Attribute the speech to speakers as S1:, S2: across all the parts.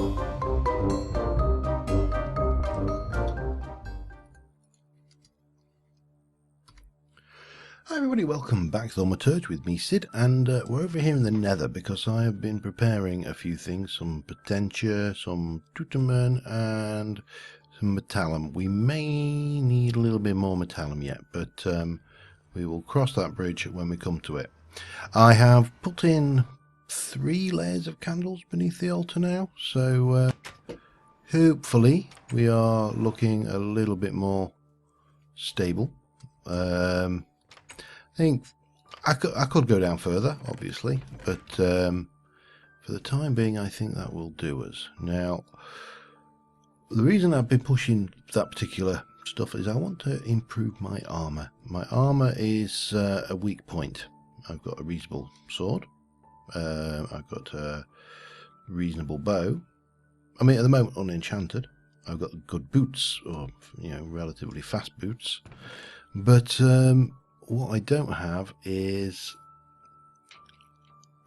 S1: Hi everybody, welcome back to Thaumaturge with me, Sid, and we're over here in the Nether because I have been preparing a few things, some potentia, some tutumen, and some metallum. We may need a little bit more metallum yet, but we will cross that bridge when we come to it. I have put in 3 layers of candles beneath the altar now, so hopefully we are looking a little bit more stable. I think I could go down further, obviously, but for the time being, I think that will do us. Now, the reason I've been pushing that particular stuff is I want to improve my armour. My armour is a weak point. I've got a reasonable sword. I've got a reasonable bow. I mean, at the moment, unenchanted. I've got good boots, or, you know, relatively fast boots. But what I don't have is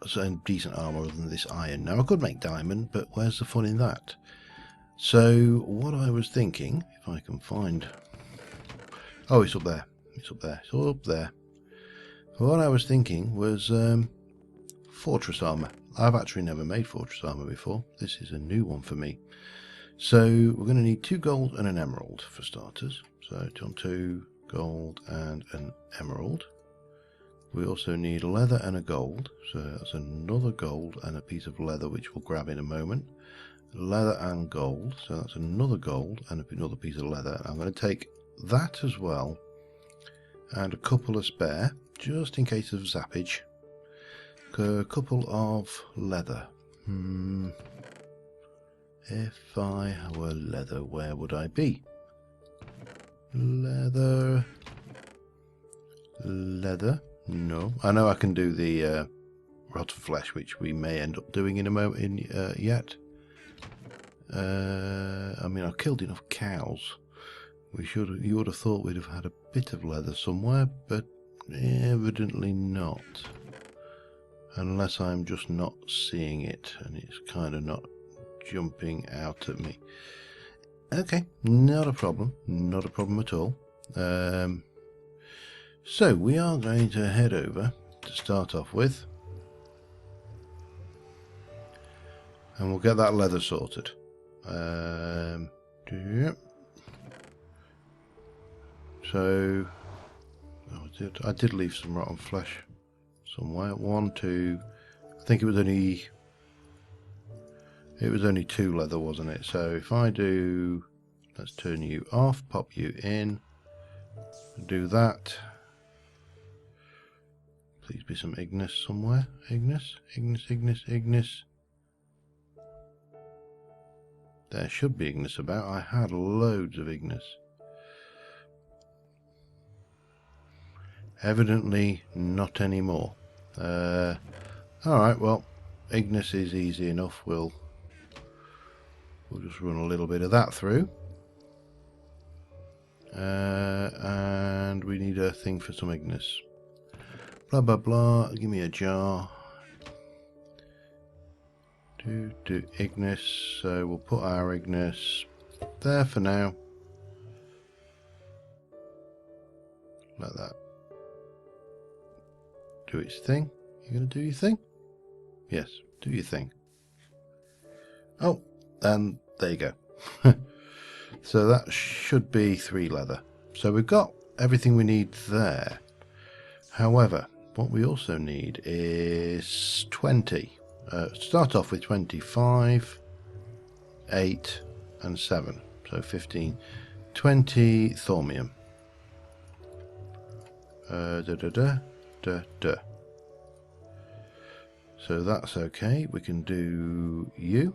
S1: some decent armour other than this iron. Now I could make diamond, but where's the fun in that? So what I was thinking, if I can find... Oh, it's up there. It's up there. It's all up there. What I was thinking was fortress armour. I've actually never made fortress armour before. This is a new one for me. So we're going to need 2 gold and an emerald for starters. So 2 gold and an emerald. We also need leather and a gold, so that's another gold and a piece of leather, which we'll grab in a moment. Leather and gold, so that's another gold and another piece of leather. I'm going to take that as well and a couple of spare, just in case of zappage. A couple of leather. If I were leather, where would I be? Leather. No, I know I can do the rotten flesh, which we may end up doing in a moment. Yet, I mean, I've killed enough cows. You would have thought we'd have had a bit of leather somewhere, but evidently not. Unless I'm just not seeing it, and it's kind of not jumping out at me. Okay, not a problem. Not a problem at all. So we are going to head over to start off with. And we'll get that leather sorted. So I did leave some rotten flesh somewhere. 1, 2. I think it was only 2 leather, wasn't it? So if I do, let's turn you off, pop you in, do that. Please be some Ignis somewhere. Ignis. There should be Ignis about. I had loads of Ignis. Evidently not anymore. Alright, well, Ignis is easy enough. We'll just run a little bit of that through. And we need a thing for some Ignis. Blah blah blah, give me a jar. Do Ignis, so we'll put our Ignis there for now. Let that do its thing. You gonna do your thing? Yes, do your thing. Oh, and there you go. So that should be 3 leather. So we've got everything we need there. However, what we also need is 20. Start off with 25, 8 and 7. So 15. 20 thaumium. So that's okay. We can do you.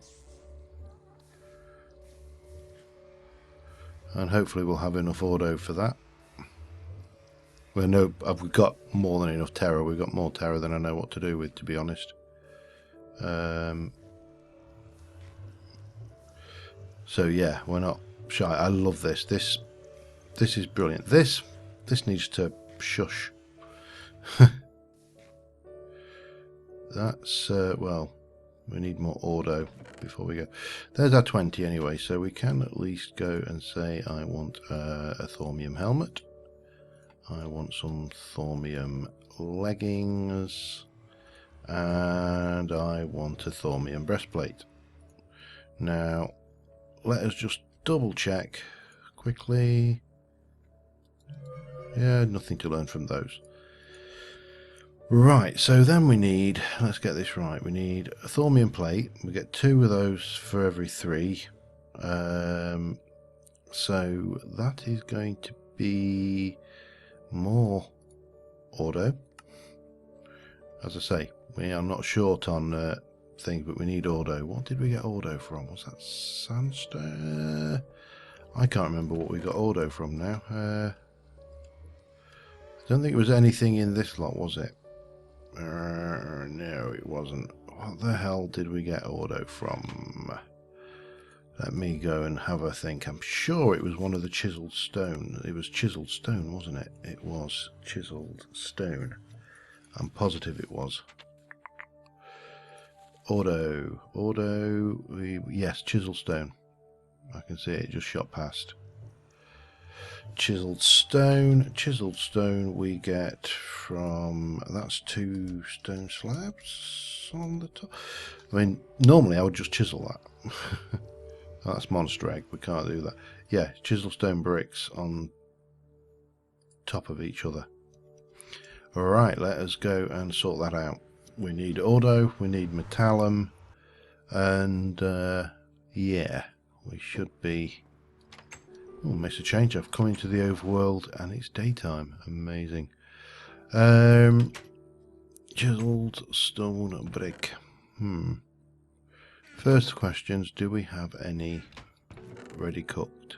S1: And hopefully we'll have enough auto for that. Well, no, we've got more than enough terror. We've got more terror than I know what to do with, to be honest. So yeah, we're not shy. I love this. This is brilliant. This needs to shush. That's well, We need more ordo before we go. There's our 20 anyway, so we can at least go and say I want a thaumium helmet. I want some thaumium leggings. And I want a thaumium breastplate. Now, let us just double check quickly. Yeah, nothing to learn from those. Right, so then we need, let's get this right, we need a thaumium plate. We get 2 of those for every 3. So that is going to be more ordo. As I say, we are not short on things, but we need ordo. What did we get ordo from? Was that sandstone? I can't remember what we got ordo from now. I don't think it was anything in this lot, was it? No, it wasn't. What the hell did we get ordo from? Let me go and have a think. I'm sure it was one of the chiseled stone. It was chiseled stone, wasn't it? It was chiseled stone. I'm positive it was. Ordo. Yes, chiseled stone. I can see it just shot past. Chiseled stone we get from, that's 2 stone slabs on the top. I mean, normally I would just chisel that. That's monster egg, we can't do that. Yeah, chisel stone bricks on top of each other. Alright, let us go and sort that out. We need ordo, we need metallum, and yeah, we should be... Oh, makes a change. I've come into the overworld and it's daytime. Amazing. Chiseled stone brick. First questions, do we have any ready cooked?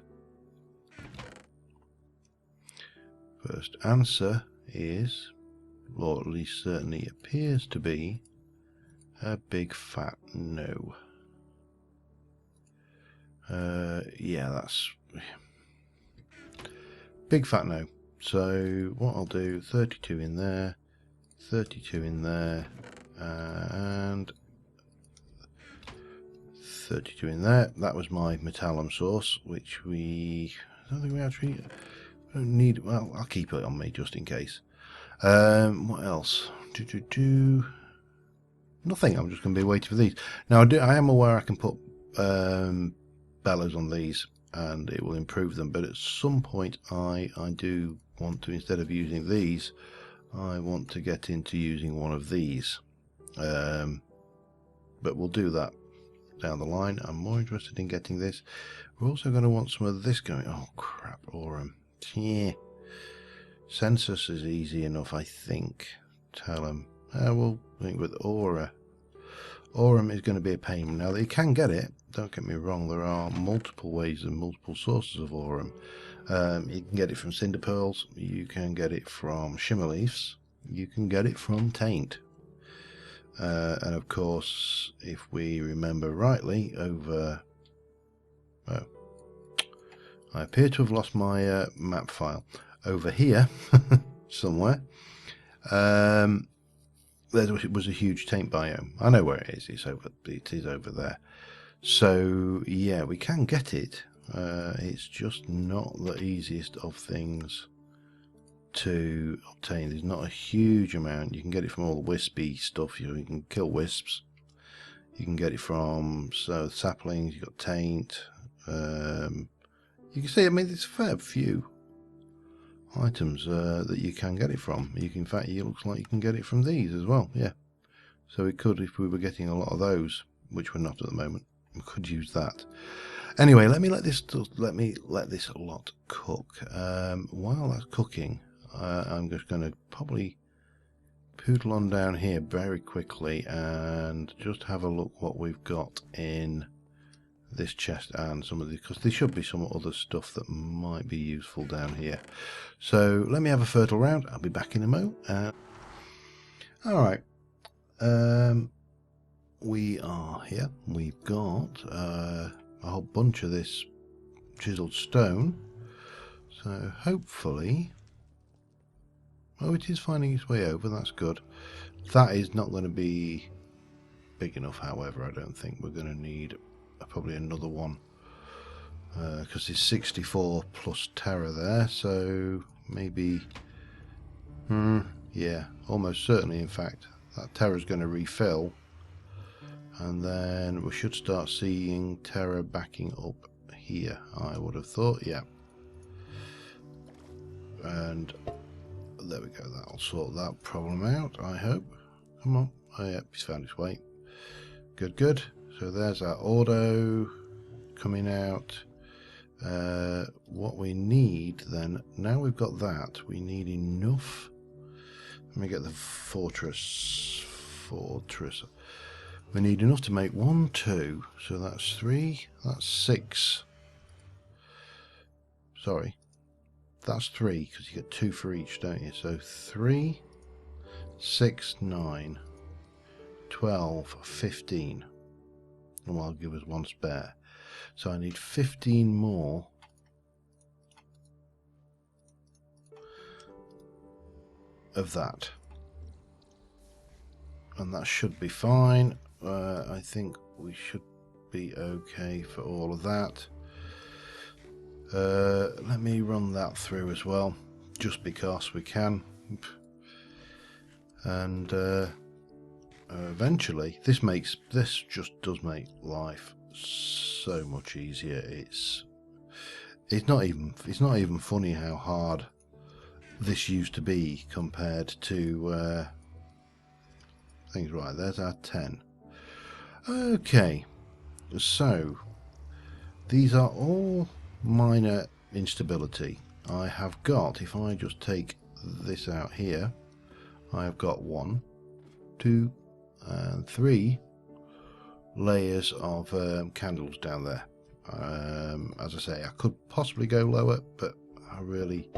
S1: First answer is, or at least certainly appears to be, a big fat no. Yeah, that's... Big fat no. So what I'll do, 32 in there, 32 in there, and 32 in there. That was my metallum source, which I don't think we actually don't need. Well, I'll keep it on me just in case. What else? Nothing. I'm just going to be waiting for these. Now I am aware I can put bellows on these and it will improve them, but at some point I do want to, instead of using these, I want to get into using one of these, but we'll do that down the line. I'm more interested in getting this. We're also going to want some of this going. Oh crap, aurum. Yeah, census is easy enough, I think. Tell them. We'll think with aura. Aurum is going to be a pain. Now, you can get it, don't get me wrong, there are multiple ways and multiple sources of aurum. You can get it from cinder pearls, you can get it from shimmer leaves, you can get it from taint. And of course, if we remember rightly, over... Oh, I appear to have lost my map file. Over here, somewhere, there was a huge taint biome. I know where it is. It is over there. So yeah, we can get it. It's just not the easiest of things to obtain. There's not a huge amount. You can get it from all the wispy stuff. You can kill wisps. You can get it from saplings. You've got taint. You can see. I mean, there's a fair few items that you can get it from. In fact, it looks like you can get it from these as well. Yeah, so we could, if we were getting a lot of those, which we're not at the moment, we could use that. Anyway, let me let this lot cook. While that's cooking, I'm just going to probably poodle on down here very quickly and just have a look what we've got in this chest and some of the, because there should be some other stuff that might be useful down here. So let me have a fertile round. I'll be back in a mo. Alright, we are here. We've got a whole bunch of this chiseled stone, so hopefully, oh, it is finding its way over. That's good. That is not going to be big enough, however. I don't think we're going to need probably another one. Because there's 64 plus terror there, so maybe... yeah, almost certainly, in fact. That terror is going to refill. And then we should start seeing terror backing up here, I would have thought, yeah. And there we go, that'll sort that problem out, I hope. Come on. Oh yeah, he's found his way. Good, good. So there's our auto coming out. What we need then, now we've got that, we need enough. Let me get the fortress. We need enough to make 1, 2, so that's 3, that's 6. Sorry, that's 3, because you get 2 for each, don't you? So 3, 6, 9, 12, 15. And I'll give us 1 spare. So I need 15 more of that. And that should be fine. I think we should be okay for all of that. Let me run that through as well, just because we can. And eventually, this just does make life so much easier. It's not even funny how hard this used to be compared to things. Right, there's our 10. Okay, so these are all minor instability. I have got, if I just take this out here, I have got 1, 2, and 3 layers of candles down there. As I say, I could possibly go lower, but I really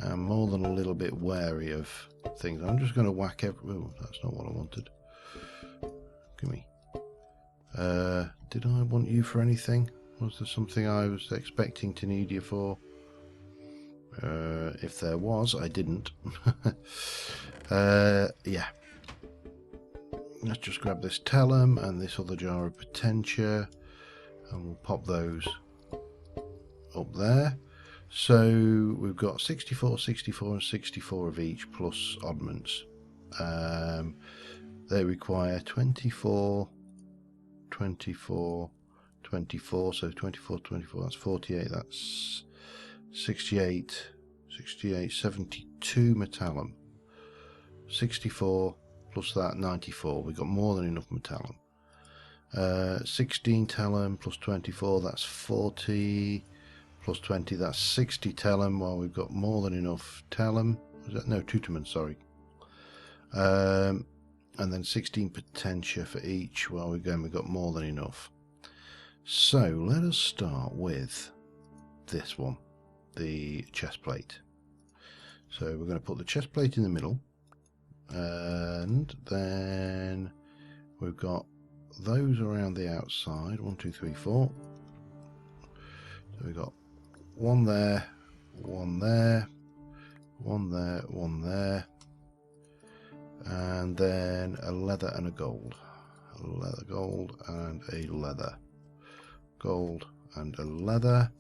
S1: am more than a little bit wary of things. I'm just going to whack every... Oh, that's not what I wanted. Give me. Did I want you for anything? Was there something I was expecting to need you for? If there was, I didn't. Yeah. Let's just grab this Tellum and this other jar of Potentia, and we'll pop those up there. So we've got 64, 64 and 64 of each plus oddments. They require 24, 24, 24, so 24, 24, that's 48, that's 68, 68, 72 metallum. 64 plus that, 94, we've got more than enough metallum. 16 tellum plus 24, that's 40, plus 20, that's 60 tellum. Well, we've got more than enough tellum. Was that? No, tutamon, sorry. And then 16 potentia for each. Well, again, we've got more than enough. So let us start with this one, the chest plate. So we're going to put the chest plate in the middle, and then we've got those around the outside. 1, 2, 3, 4. So we've got one there, one there, one there, one there, and then a leather and a gold. A leather, gold, and a leather. Gold and a leather.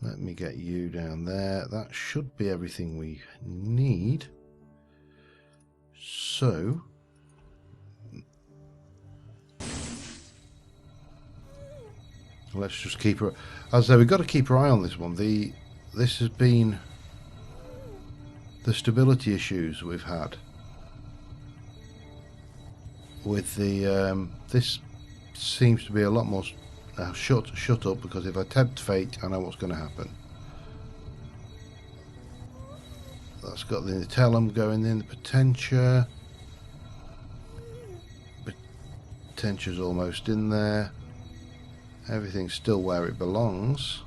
S1: Let me get you down there. That should be everything we need. So let's just keep her. As I say, we've got to keep our eye on this one. This has been the stability issues we've had with the. This seems to be a lot more shut up, because if I tempt fate, I know what's going to happen. That's got the tellum going in, the potentia. Potentia's almost in there. Everything's still where it belongs.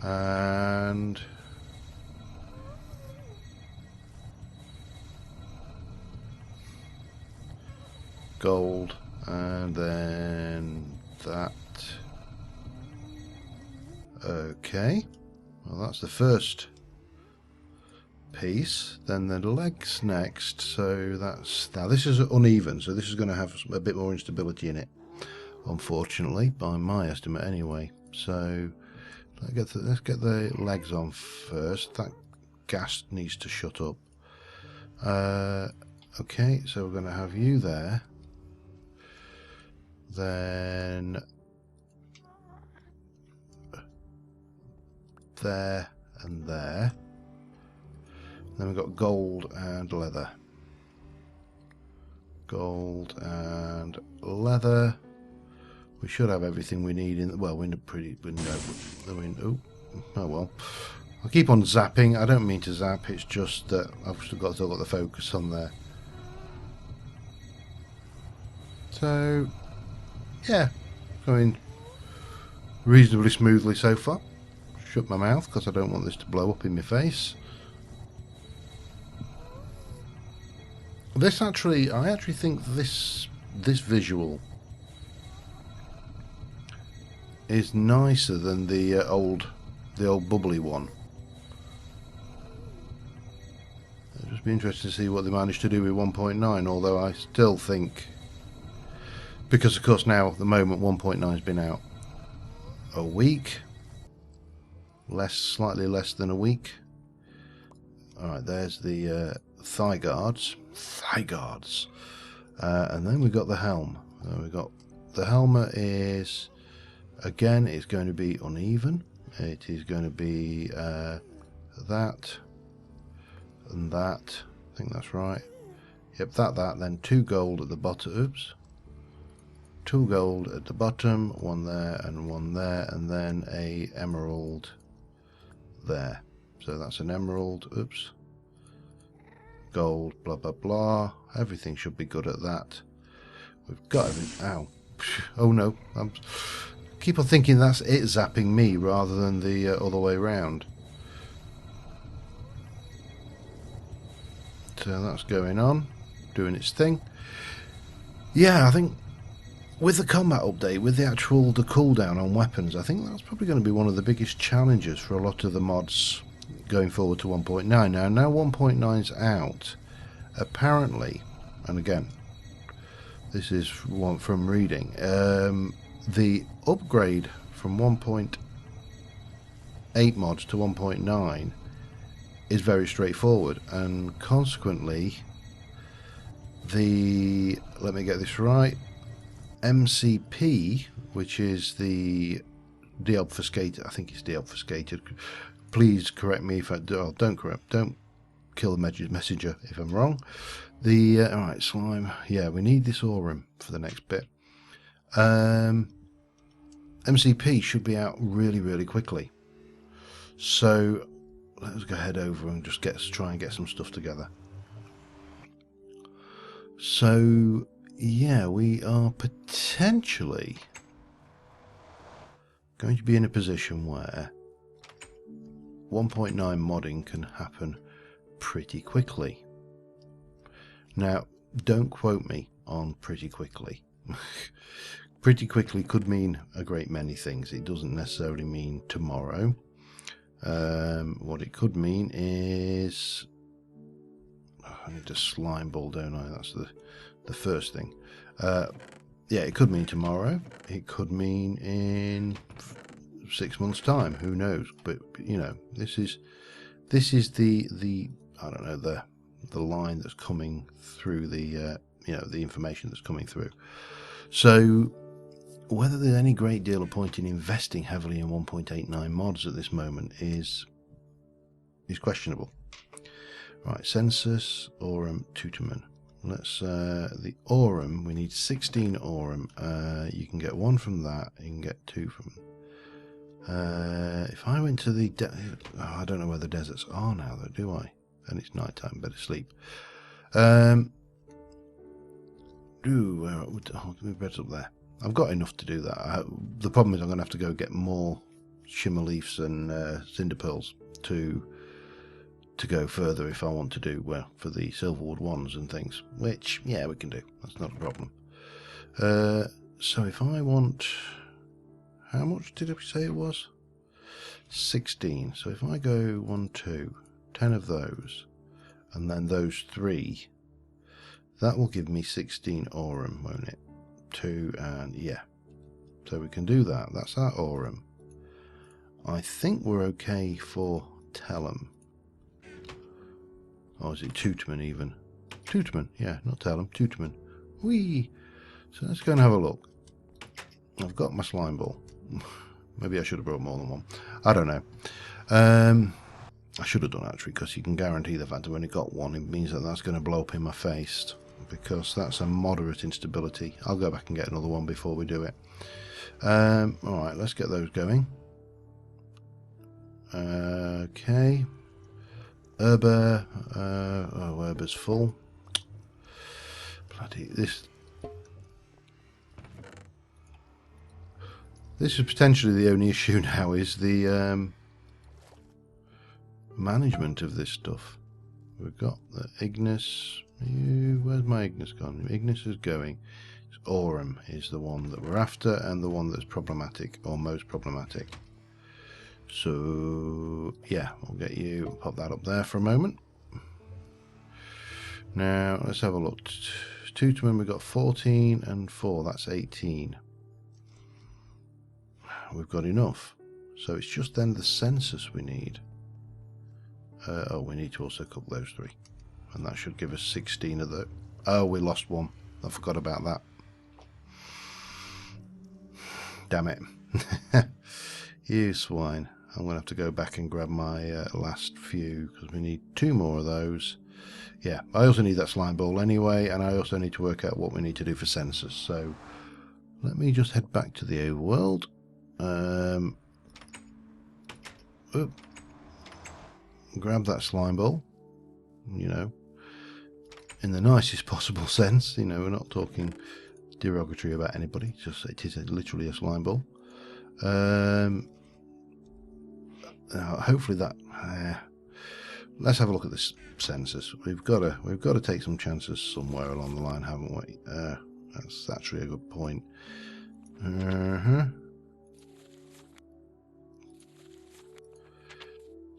S1: And gold, and then that. Okay, well, that's the first piece. Then the legs next. So that's, now this is uneven, so this is going to have a bit more instability in it, unfortunately, by my estimate anyway. So let's get the legs on first. That gas needs to shut up. Okay, so we're going to have you there. Then there and there. Then we've got gold and leather. Gold and leather. We should have everything we need in. Well, we're in a pretty. Oh well. I keep on zapping. I don't mean to zap. It's just that I've still got the focus on there. So, yeah, going reasonably smoothly so far. Shut my mouth because I don't want this to blow up in my face. This actually, I actually think this visual is nicer than the old bubbly one. It'll just be interesting to see what they managed to do with 1.9. Although I still think, because of course now at the moment 1.9 has been out a week. Slightly less than a week. Alright, there's the thigh guards. And then we've got the helm. We've got the helmet is, again, it's going to be uneven. It is going to be that and that. I think that's right. Yep, that. Then 2 gold at the bottom. Oops. 2 gold at the bottom, 1 there and 1 there, and then a emerald there. So that's an emerald. Oops. Gold, blah blah blah. Everything should be good at that. We've got everything. Ow. Oh no. Keep on thinking that's it zapping me rather than the other way around. So that's going on, doing its thing. Yeah, I think with the combat update, with the cooldown on weapons, I think that's probably going to be one of the biggest challenges for a lot of the mods going forward to 1.9. Now 1.9's out. Apparently, and again, this is one from reading, the upgrade from 1.8 mods to 1.9 is very straightforward, and consequently let me get this right, MCP, which is the deobfuscated, I think it's deobfuscated, please correct me if I do. Oh, don't kill the messenger if I'm wrong. Alright, slime, yeah, we need this aurum for the next bit. MCP should be out really quickly, so let's go head over and just try and get some stuff together. So yeah, we are potentially going to be in a position where 1.9 modding can happen pretty quickly. Now, don't quote me on pretty quickly. Pretty quickly could mean a great many things. It doesn't necessarily mean tomorrow. What it could mean is, I need a slime ball, don't I? That's the first thing. Yeah, it could mean tomorrow. It could mean in 6 months' time. Who knows? But you know, this is the I don't know, the line that's coming through, the you know, the information that's coming through. So whether there's any great deal of point in investing heavily in 1.89 mods at this moment is questionable. Right, census, aurum, tutorman. Let's the aurum, we need 16 aurum. You can get 1 from that, you can get 2 from if I went to the I don't know where the deserts are now though, do I? And it's night time, better sleep. Where would my bed's up there? I've got enough to do that. The problem is I'm going to have to go get more shimmer leaves and cinder pearls to go further if I want to do, well, for the silverwood ones and things, which, yeah, we can do. That's not a problem. So if I want, how much did we say it was? 16. So if I go 1, 2, 10 of those, and then those 3. That will give me 16 aurum, won't it? 2 and yeah. So we can do that. That's our aurum. I think we're okay for Tellum. Or is it Tutorman even? Tutorman, yeah, not Tellum, Tutorman. Whee! So let's go and have a look. I've got my slime ball. Maybe I should have brought more than one. I don't know. I should have done actually, because you can guarantee the fact I've only got one. It means that that's going to blow up in my face, because that's a moderate instability. I'll go back and get another one before we do it. Alright, let's get those going. Okay. Herber. Oh, Herber's full. Bloody, this is potentially the only issue now, is the management of this stuff. We've got the Ignis. Where's my Ignis gone? Ignis is going. Aurum is the one that we're after, and the one that's problematic, or most problematic. So yeah, we'll get you, pop that up there for a moment. Now let's have a look. Tutorman, we've got 14 and 4, that's 18. We've got enough. So it's just then the census we need. Oh, we need to also cook those 3. And that should give us 16 of the... Oh, we lost one. I forgot about that. Damn it. You swine. I'm going to have to go back and grab my last few, because we need 2 more of those. Yeah, I also need that slime ball anyway, and I also need to work out what we need to do for census. So let me just head back to the overworld. Grab that slime ball, you know, in the nicest possible sense. You know, we're not talking derogatory about anybody, just it is literally a slime ball. Hopefully that let's have a look at this census. We've got to take some chances somewhere along the line, haven't we? That's actually a good point.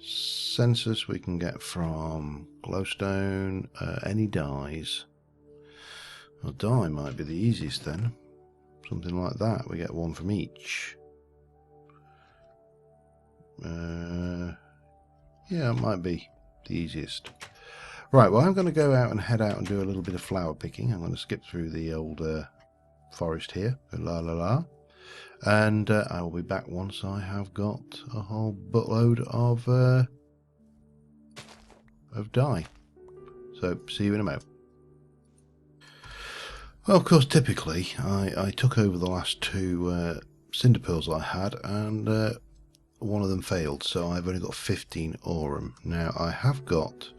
S1: Census we can get from glowstone. Any dyes. A dye might be the easiest then. Something like that. We get 1 from each. Yeah, it might be the easiest. Right, well, I'm going to go out and head out and do a little bit of flower picking. I'm going to skip through the old forest here. La la la. And I will be back once I have got a whole buttload of dye. So, see you in a moment. Well, of course, typically, I took over the last 2 cinder pearls I had, and one of them failed, so I've only got 15 aurum. Now, I have got,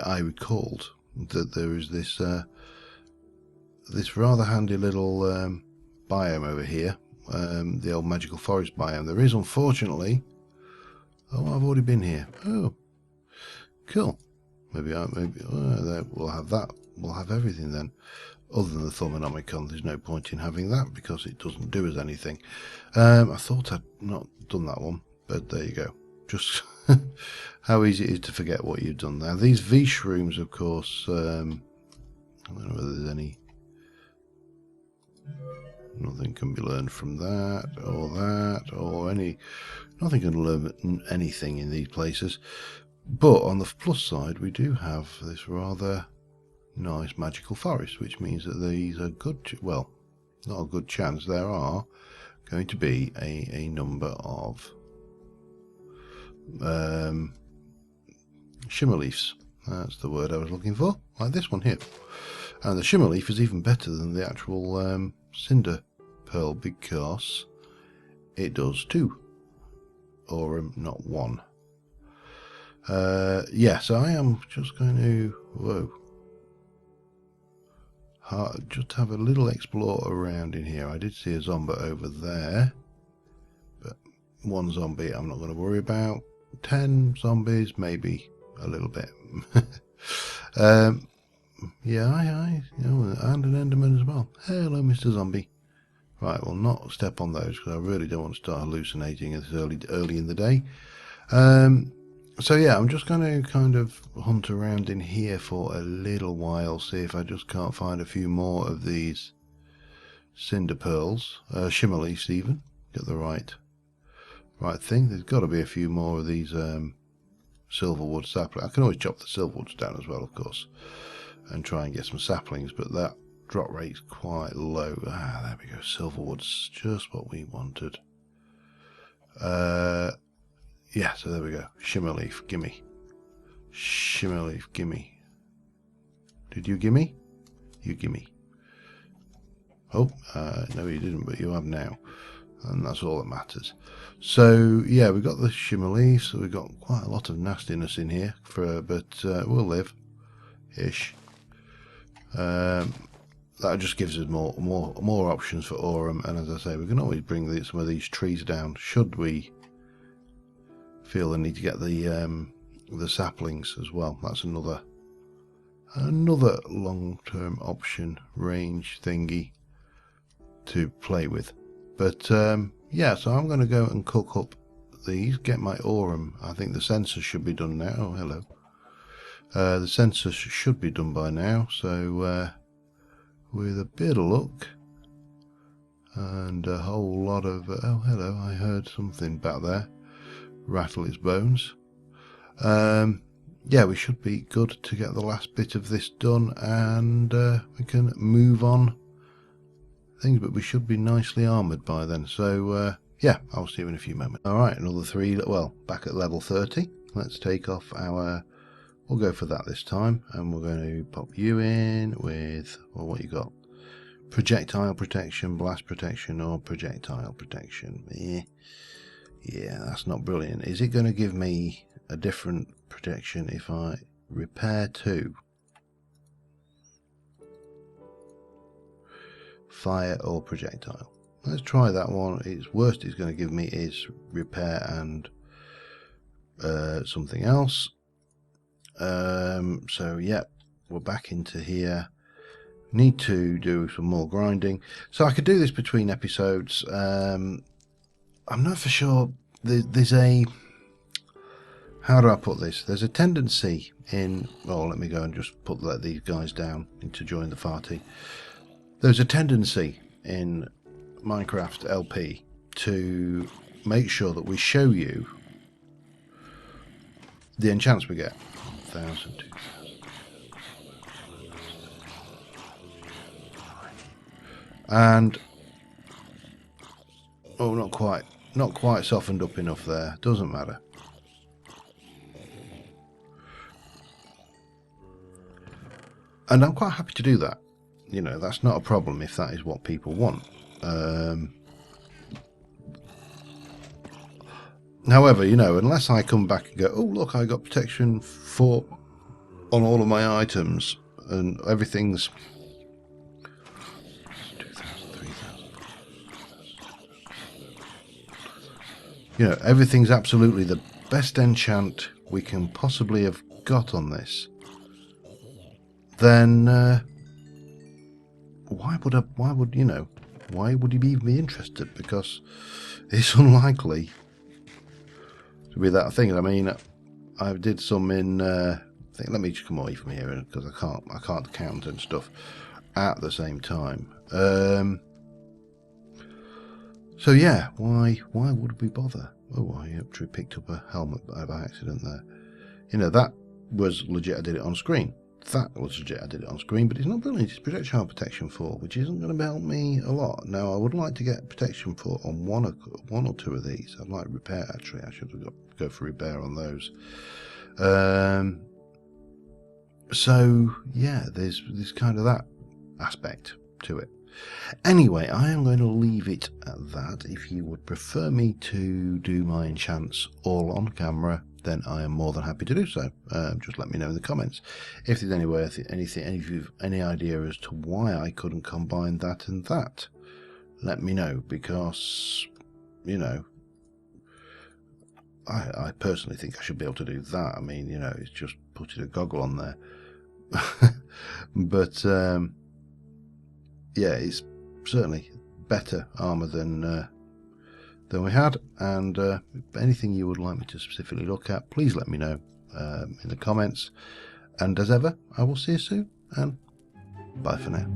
S1: I recalled that there is this this rather handy little biome over here, the old magical forest biome. There is, unfortunately... Oh, I've already been here. Oh, cool. Maybe we'll have that. We'll have everything then. Other than the Thaumaturge, there's no point in having that because it doesn't do us anything. I thought I'd not done that one, but there you go. Just how easy it is to forget what you've done there. These V shrooms, of course, I don't know whether there's any... Nothing can be learned from that, or any... Nothing can learn anything in these places. But on the plus side, we do have this rather nice magical forest, which means that these are good, well, not a good chance, there are going to be a number of shimmer leaves. That's the word I was looking for, like this one here. And the shimmer leaf is even better than the actual cinder pearl because it does 2, or not 1. Yeah, so I am just going to, whoa, just have a little explore around in here. I did see a zombie over there, but 1 zombie I'm not going to worry about. 10 zombies, maybe a little bit. Yeah, and an Enderman as well. Hello, Mr. Zombie. Right, well, not step on those because I really don't want to start hallucinating this early in the day. So yeah, I'm just going to kind of hunt around in here for a little while, see if I just can't find a few more of these cinder pearls, shimmer leaves even. Get the right thing. There's got to be a few more of these silverwood saplings. I can always chop the silverwoods down as well, of course, and try and get some saplings, but that drop rate's quite low. Ah, there we go. Silverwood's just what we wanted. Yeah, so there we go. Shimmer leaf, gimme. Shimmer leaf, gimme. Did you gimme? You gimme. Oh, no you didn't, but you have now. And that's all that matters. So, yeah, we've got the shimmer leaf, so we've got quite a lot of nastiness in here, but we'll live. Ish. That just gives us more options for aurum, and as I say, we can always bring some of these trees down, should we feel the need to get the saplings as well. That's another long-term option, range thingy to play with. But yeah, so I'm going to go and cook up these, get my aurum. I think the sensors should be done now. Oh, hello. The sensors should be done by now, so with a bit of luck and a whole lot of oh hello, I heard something back there rattle its bones. Yeah, we should be good to get the last bit of this done, and we can move on things, but we should be nicely armoured by then. So yeah, I'll see you in a few moments. Alright, another 3, well, back at level 30. Let's take off our, we'll go for that this time, and we're going to pop you in with, well, what you got? Projectile protection, blast protection, or projectile protection. Yeah, that's not brilliant. Is it going to give me a different protection if I repair 2? Fire or projectile? Let's try that one. Its worst it's going to give me is repair and something else. So yeah, we're back into here. Need to do some more grinding. So I could do this between episodes. I'm not for sure. There's a, how do I put this? There's a tendency in, well, let me go and just let these guys down to join the party. There's a tendency in Minecraft LP to make sure that we show you the enchants we get. 1,000, 2,000. And oh, not quite softened up enough there. Doesn't matter. And I'm quite happy to do that. You know, that's not a problem if that is what people want. However, you know, unless I come back and go, oh look, I got protection 4 on all of my items and everything's 2,000, 3,000. You know, everything's absolutely the best enchant we can possibly have got on this. Then why would you even be interested? Because it's unlikely to be that thing. I mean, I did some in let me just come away from here because I can't count and stuff at the same time. So yeah, why would we bother? Oh, I actually picked up a helmet by accident there. You know, that was legit. I did it on screen. That was legit. I did it on screen, but it's not brilliant. It's projectile protection 4, which isn't going to help me a lot. Now, I would like to get protection 4 on one or two of these. I'd like repair, actually. I should have go for repair on those. So, yeah, there's kind of that aspect to it. Anyway, I am going to leave it at that. If you would prefer me to do my enchants all on camera, then I am more than happy to do so. Just let me know in the comments. If there's any idea as to why I couldn't combine that and that, let me know, because, you know, I personally think I should be able to do that. I mean, you know, it's just putting a goggle on there. But yeah, it's certainly better armor than than we had, and anything you would like me to specifically look at, please let me know in the comments. And as ever, I will see you soon, and bye for now.